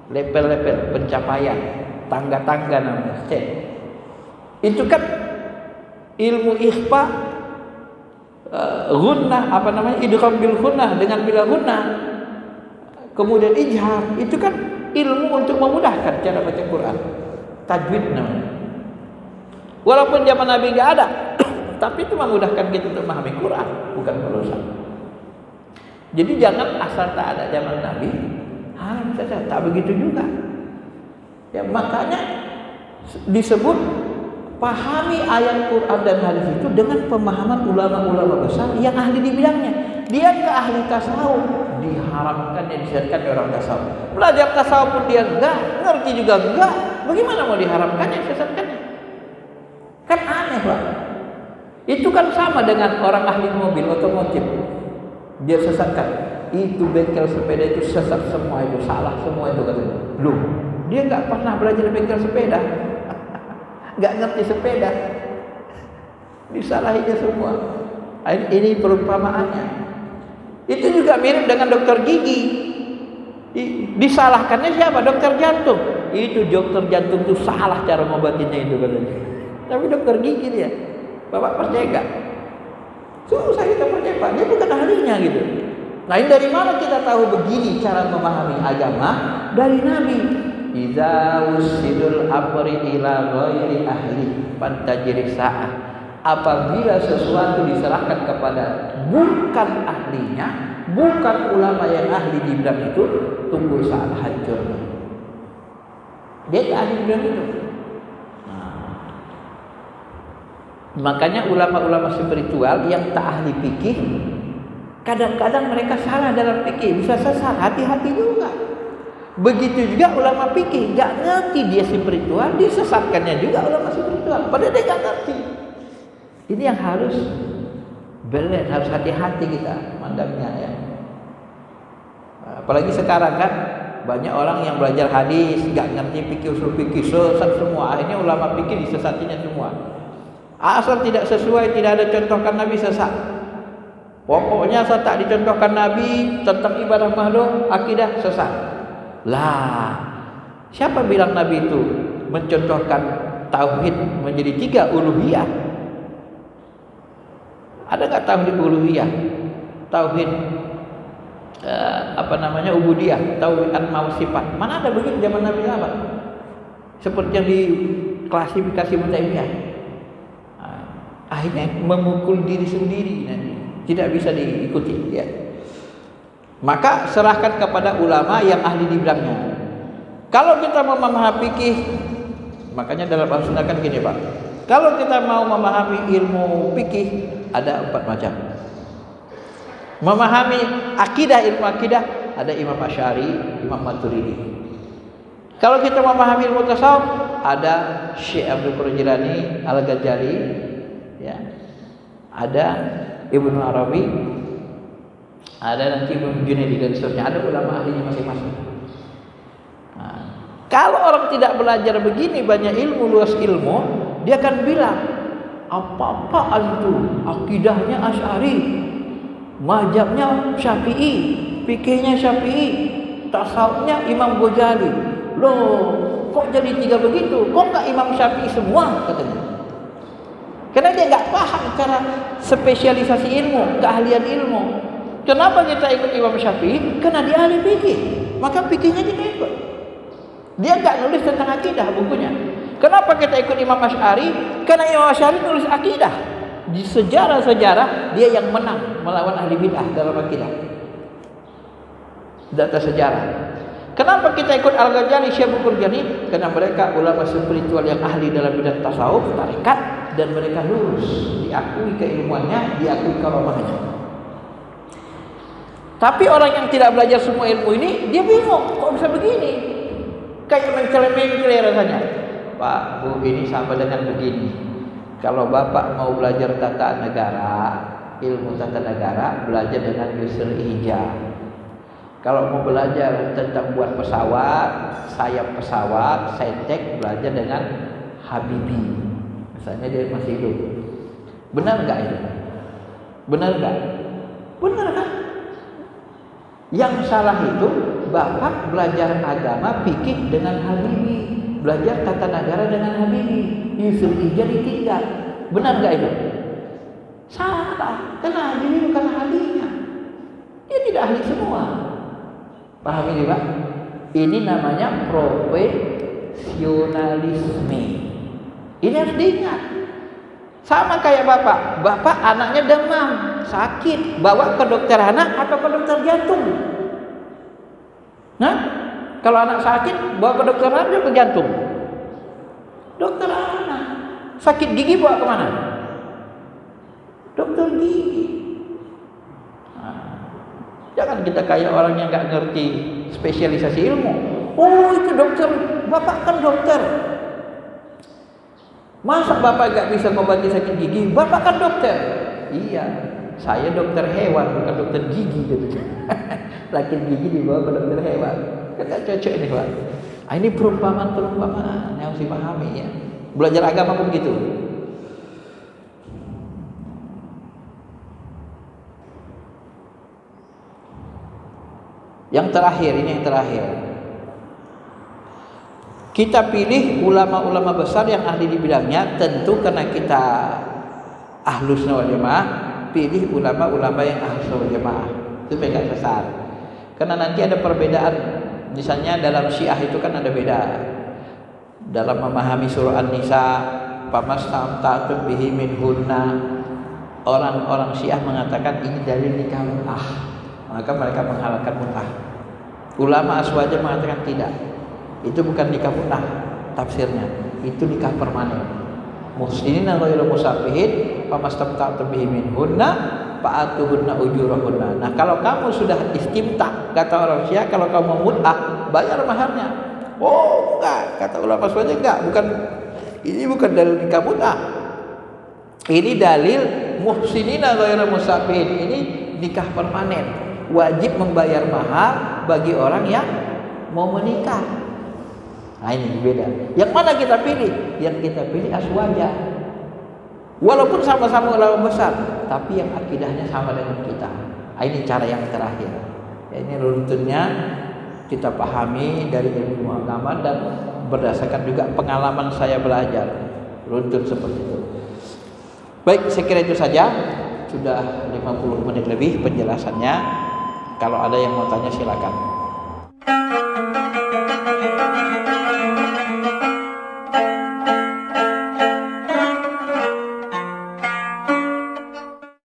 Level-level pencapaian, tangga-tangga namanya. Itu kan ilmu ikhfa, gunnah, apa namanya, idgham bil gunnah dengan bila gunnah, kemudian ijhar, itu kan ilmu untuk memudahkan cara baca Quran, tajwid namanya. Walaupun zaman Nabi nggak ada, tapi itu memudahkan kita untuk memahami Quran, bukan perusak. Jadi jangan asal tak ada zaman Nabi haram saja, tak begitu juga. Ya makanya disebut pahami ayat Quran dan hadis itu dengan pemahaman ulama-ulama besar yang ahli di bidangnya. Dia ke ahli tasawuf, diharamkan, disesatkan orang tasawuf. Belajar tasawuf pun dia enggak, ngerti juga enggak. Bagaimana mau diharamkannya, disesatkannya? Kan aneh Pak. Itu kan sama dengan orang ahli mobil otomotif. Dia sesatkan. Itu bengkel sepeda itu sesat semua, itu salah semua itu katanya. Loh, dia nggak pernah belajar bengkel sepeda, nggak ngerti sepeda, disalahinya semua. Ini perumpamaannya. Itu juga mirip dengan dokter gigi. Disalahkannya siapa? Dokter jantung. Itu dokter jantung itu salah cara ngobatinnya itu katanya. Tapi dokter gigi dia, Bapak percaya nggak? Susah kita percaya Pak, dia bukan ahlinya gitu. Nah, ini dari mana kita tahu begini cara memahami agama? Dari Nabi. Idza usidul amri ila ghairi ahli fantajiri sa'ah. Apabila sesuatu diserahkan kepada bukan ahlinya, bukan ulama yang ahli di bidang itu, tunggu saat hancur. Dia ahli di bidang itu. Makanya ulama-ulama spiritual yang tak ahli fikih, kadang-kadang mereka salah dalam fikih, bisa sesat, hati-hati juga. Begitu juga ulama fikih, nggak ngerti dia spiritual, disesatkannya juga ulama spiritual, padahal dia nggak ngerti. Ini yang harus belen, harus hati-hati kita mandangnya ya. Apalagi sekarang kan banyak orang yang belajar hadis, nggak ngerti fikih, usul fikih, sesat semua. Akhirnya ulama fikih disesatinya semua. Asal tidak sesuai, tidak ada contohkan Nabi, sesat. Pokoknya asal tak dicontohkan Nabi tentang ibadah makhluk, akidah, sesat. Lah, siapa bilang Nabi itu mencontohkan tauhid menjadi 3 uluhiyah? Ada nggak tauhid uluhiyah? Tauhid ubudiyah, tauhid asma wa sifat. Mana ada begitu zaman Nabi sahabat? Seperti yang diklasifikasi Mu'tazilah. Akhirnya memukul diri sendiri nanti, tidak bisa diikuti ya. Maka serahkan kepada ulama yang ahli di bidangnya. Kalau kita mau memahami fikih, makanya dalam Al-Sunnah kan gini Pak. Kalau kita mau memahami ilmu fikih ada 4 macam. Memahami akidah, ilmu akidah ada Imam Asy'ari, Imam Maturidi. Kalau kita memahami ilmu tasawuf ada Syekh Abdul Qadir Jilani, Al-Ghazali, ya. Ada Ibnu Arabi, ada nanti Ibnu Junaidi dan seterusnya. Ada ulama ahlinya masing-masing. Nah, kalau orang tidak belajar begini banyak ilmu, luas ilmu, dia akan bilang apa-apaan tuh, akidahnya Asy'ari, mazhabnya Syafi'i, fikihnya Syafi'i, tasawufnya Imam Ghazali. Loh, kok jadi 3 begitu? Kok enggak Imam Syafi'i semua katanya? Karena dia nggak paham cara spesialisasi ilmu, keahlian ilmu. Kenapa kita ikut Imam Syafi'i? Karena dia ahli fikih. Maka fikihnya kita ikut. Dia enggak nulis tentang akidah bukunya. Kenapa kita ikut Imam Asy'ari? Karena Imam Asy'ari nulis akidah. Di sejarah-sejarah dia yang menang melawan ahli bid'ah dalam akidah. Data sejarah. Kenapa kita ikut Al-Ghazali, Syekh Burjani? Karena mereka ulama spiritual yang ahli dalam bidang tasawuf, tarekat, dan mereka lurus, diakui keilmuannya, diakui karamahnya. Tapi orang yang tidak belajar semua ilmu ini, dia bingung, kok bisa begini? Kayak mencele-mencele rasanya. Pak, Bu, ini sama dengan begini. Kalau Bapak mau belajar tata negara, ilmu tata negara, belajar dengan Yusril Hijab. Kalau mau belajar tentang buat pesawat, sayap pesawat, saintek, belajar dengan Habibie. Misalnya dia masih hidup. Benar nggak itu? Benar nggak? Benar kan? Yang salah itu Bapak belajar agama fikih dengan Habibie, belajar tata negara dengan Habibie, Yusril Hijab ditinggal. Benar nggak itu? Salah. Karena Habibie bukan ahlinya. Dia tidak ahli semua. Paham ini Pak? Ini namanya profesionalisme. Ini harus diingat. Sama kayak Bapak. Bapak anaknya demam, sakit, bawa ke dokter anak atau ke dokter jantung? Nah, kalau anak sakit bawa ke dokter anak atau ke jantung? Dokter anak. Sakit gigi bawa kemana? Dokter gigi. Jangan kita kayak orang yang nggak ngerti spesialisasi ilmu. Oh, itu dokter, Bapak kan dokter. Masa Bapak nggak bisa mengobati sakit gigi? Bapak kan dokter. Iya, saya dokter hewan bukan dokter gigi gitu. Sakit gigi dibawa ke dokter hewan. Kita cocok ini Pak. Ini perumpamaan yang harus dipahami ya. Belajar agama pun gitu. Yang terakhir, ini yang terakhir. Kita pilih ulama-ulama besar yang ahli di bidangnya, tentu karena kita Ahlus Sunnah wal Jamaah, pilih ulama-ulama yang Ahlus Sunnah wal Jamaah. Itu pegang besar. Karena nanti ada perbedaan. Misalnya dalam Syiah itu kan ada beda. Dalam memahami surah An-Nisa, famastamta'tum bihi minhunna. Orang-orang Syiah mengatakan ini dalil nikah mut'ah. Maka mereka menghalalkan mut'ah. Ulama Aswaja mengatakan tidak. Itu bukan nikah mut'ah tafsirnya. Itu nikah permanen. Muslimin ghairu musafihin famastamta'tum bihi minhunna fa'atuhunna ujurahunna. Nah, kalau kamu sudah istimta, kata orang Syiah, kalau kamu mau mut'ah, bayar maharnya. Oh, enggak, kata ulama Aswaja enggak, ini bukan dalil nikah mut'ah. Ini dalil muhsinin ghairu musafihin. Ini nikah permanen. Wajib membayar mahar bagi orang yang mau menikah. Nah, ini beda. Yang mana kita pilih? Yang kita pilih Aswaja. Walaupun sama-sama ulama besar, tapi yang akidahnya sama dengan kita. Nah, ini cara yang terakhir. Ya, ini runtunnya kita pahami dari ilmu agama dan berdasarkan juga pengalaman saya belajar. Runtun seperti itu. Baik, saya kira itu saja. Sudah 50 menit lebih penjelasannya. Kalau ada yang mau tanya silakan.